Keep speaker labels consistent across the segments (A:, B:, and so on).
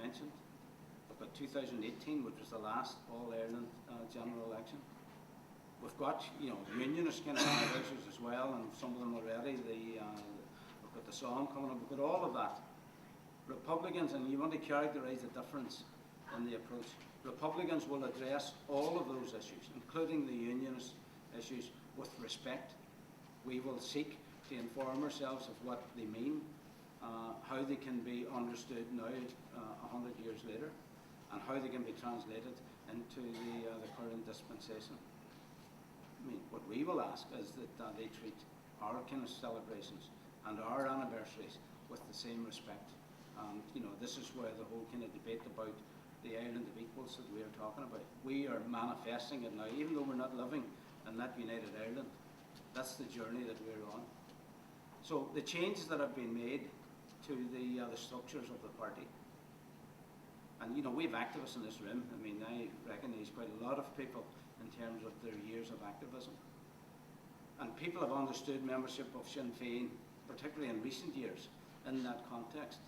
A: mentioned. We've got 2018, which was the last All-Ireland general election. We've got, unionist kind of issues as well, and some of them already. We've got the SOM coming up. We've got all of that. Republicans, and you want to characterise the difference in the approach. Republicans will address all of those issues, including the unionist issues, with respect. We will seek to inform ourselves of what they mean, how they can be understood now, 100 years later, and how they can be translated into the current dispensation. I mean, what we will ask is that they treat our kind of celebrations and our anniversaries with the same respect. And this is where the whole kind of debate about the island of equals that we are talking about. We are manifesting it now, even though we're not living in that united Ireland. That's the journey that we're on. So the changes that have been made to the structures of the party, and we have activists in this room. I mean, I recognise quite a lot of people in terms of their years of activism. And people have understood membership of Sinn Féin, particularly in recent years, in that context.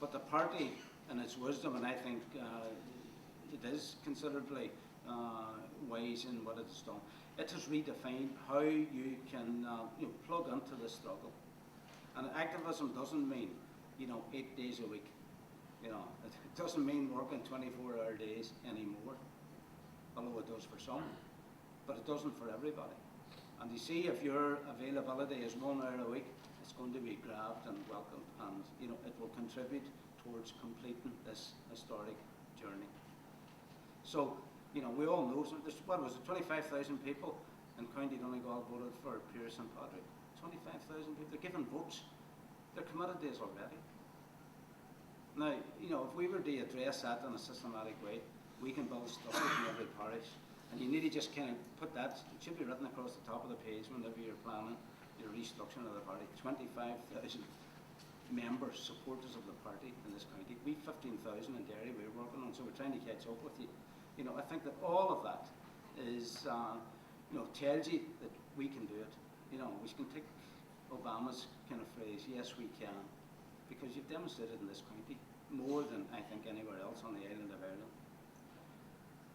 A: But the party, in its wisdom, and I think it is considerably wise in what it has done, it has redefined how you can plug into the struggle. And activism doesn't mean 8 days a week. It doesn't mean working 24-hour days anymore, although it does for some, but it doesn't for everybody. And you see, if your availability is 1 hour a week, it's going to be grabbed and welcomed, and it will contribute towards completing this historic journey. So, we all know, there's, 25,000 people in County Donegal voted for Pearse and Padraig. 25,000 people, they're given votes. They're committed to us already. Now, if we were to address that in a systematic way, we can build structures in every parish, and you need to just kind of put that, it should be written across the top of the page whenever you're planning your restructuring of the party. 25,000 members, supporters of the party in this county. We've 15,000 in Derry we're working on, so we're trying to catch up with you. I think that all of that is, tells you that we can do it. We can take Obama's kind of phrase, yes we can, because you've demonstrated in this county more than I think anywhere else on the island of Ireland.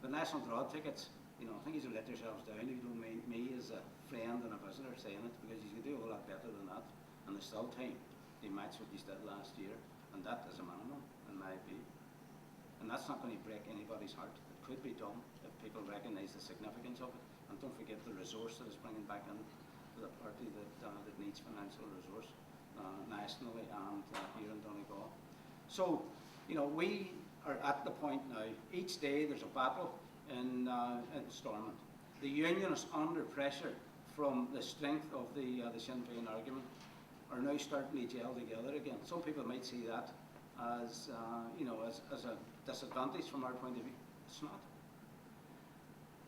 A: The national draw tickets, I think you should let yourselves down if you don't mind me as a friend and a visitor saying it, because you can do a whole lot better than that, and there's still time to match what you did last year, and that is a minimum in my view. And that's not going to break anybody's heart. It could be done if people recognise the significance of it, and don't forget the resource that is bringing back in to the party that needs financial resource nationally and here in Donegal. So, we are at the point now, each day there's a battle in Stormont. The unionists, under pressure from the strength of the Sinn Féin argument, are now starting to gel together again. Some people might see that as, as a disadvantage from our point of view. It's not.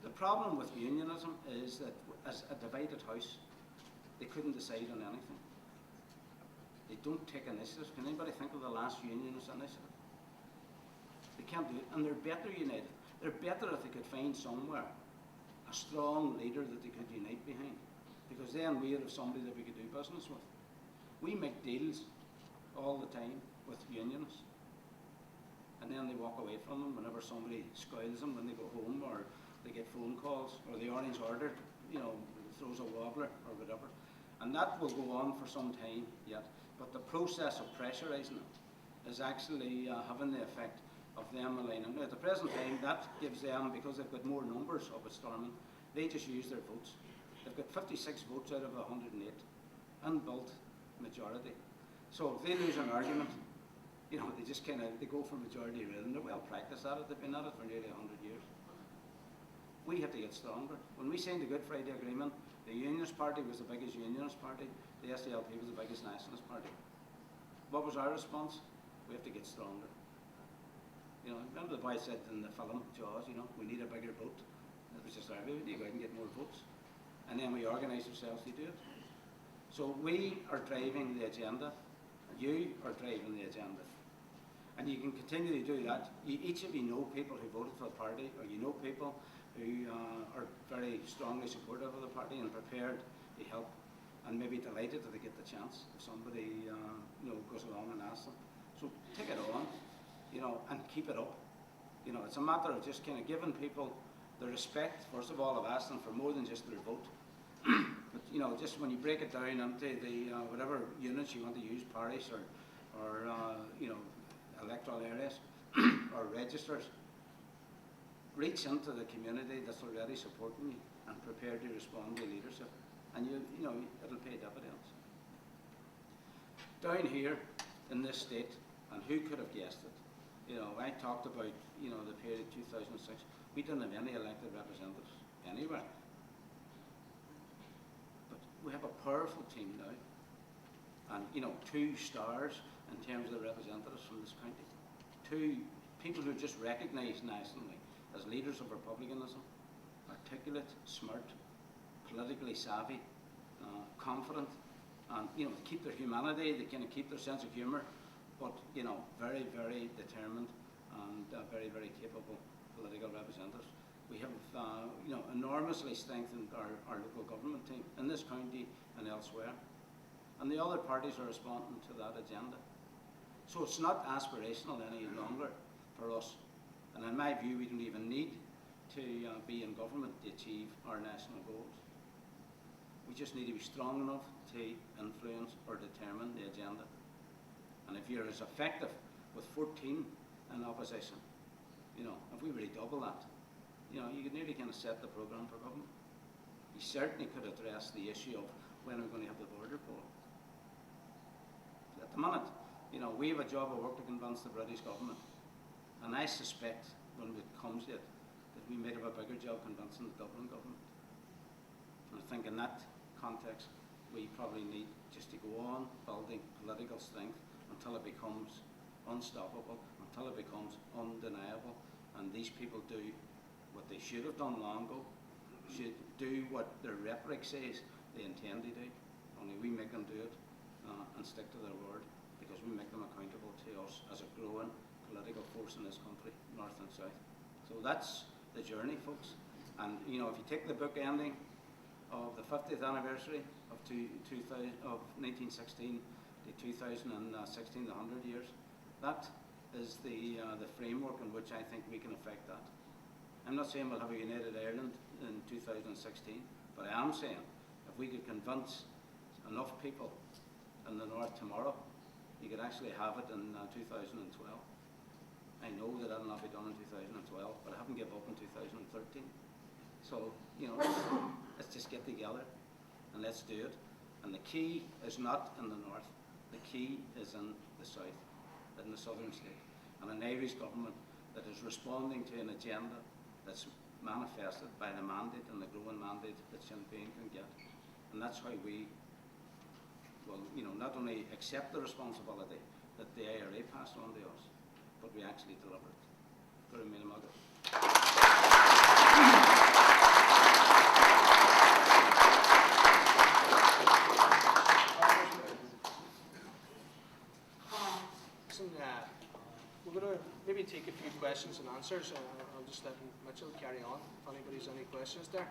A: The problem with unionism is that as a divided house, they couldn't decide on anything. They don't take initiatives. Can anybody think of the last unionist initiative? They can't do it, and they're better united. They're better if they could find somewhere a strong leader that they could unite behind, because then we would have somebody that we could do business with. We make deals all the time with unionists, and then they walk away from them whenever somebody scoils them when they go home, or they get phone calls, or the Orange Order, throws a wobbler or whatever. And that will go on for some time yet. But the process of pressurising them is actually having the effect of them aligning. Now, at the present time, that gives them, because they've got more numbers up at Stormont, they just use their votes. They've got 56 votes out of 108, unbuilt majority. So if they lose an argument, they just they go for majority rule, and they're well practiced at it. They've been at it for nearly 100 years. We have to get stronger. When we signed the Good Friday Agreement, the Unionist Party was the biggest Unionist party, the SDLP was the biggest Nationalist party. What was our response? We have to get stronger. Remember the boy said in the film Jaws, we need a bigger boat. It was just we need to go out and get more votes. And then we organised ourselves to do it. So we are driving the agenda, you are driving the agenda. And you can continue to do that. Each of you know people who voted for the party, or you know people who are very strongly supportive of the party and prepared to help, and maybe delighted that they get the chance if somebody goes along and asks them. So take it on. you know, and keep it up. You know, it's a matter of just kind of giving people the respect, first of all, of asking for more than just their vote. But, you know, just when you break it down into the whatever units you want to use, parish or you know, electoral areas or registers, reach into the community that's already supporting you and prepare to respond to leadership, and you know, it'll pay dividends. Down here in this state, and who could have guessed it? You know, I talked about, you know, the period 2006. We didn't have any elected representatives anywhere. But we have a powerful team now. And, you know, 2 stars in terms of the representatives from this county. 2 people who are just recognised nationally as leaders of republicanism, articulate, smart, politically savvy, confident, and, you know, keep their humanity, they kind of keep their sense of humour, but, you know, very, very determined and very, very capable political representatives. We have, you know, enormously strengthened our local government team in this county and elsewhere. And the other parties are responding to that agenda. So it's not aspirational any longer for us. And in my view, we don't even need to be in government to achieve our national goals. We just need to be strong enough to influence or determine the agenda. And if you're as effective with 14 in opposition, you know, if we really double that, you know, you could nearly kind of set the programme for government. You certainly could address the issue of when we're going to have the border poll. At the minute, you know, we have a job of work to convince the British government, and I suspect when it comes to it that we might have a bigger job convincing the Dublin government. And I think in that context, we probably need just to go on building political strength until it becomes unstoppable, until it becomes undeniable, and these people do what they should have done long ago, should do what their rhetoric says they intend to do, only we make them do it and stick to their word, because we make them accountable to us as a growing political force in this country, north and south. So that's the journey, folks. And, you know, if you take the book ending of the 50th anniversary of 1916 to 2016, the 100 years, that is the framework in which I think we can affect that. I'm not saying we'll have a united Ireland in 2016, but I am saying if we could convince enough people in the north tomorrow, you could actually have it in 2012. I know that that'll not be done in 2012, but I haven't given up in 2013. So, you know, let's just get together and let's do it. And the key is not in the north, the key is in the south, in the southern state, and an Irish government that is responding to an agenda that's manifested by the mandate and the growing mandate that Sinn Féin can get. And that's how we will, you know, not only accept the responsibility that the IRA passed on to us, but we actually deliver it. Gura míle magat.
B: We're going to maybe take a few questions and answers. I'll just let Mitchell carry on if anybody's any questions there.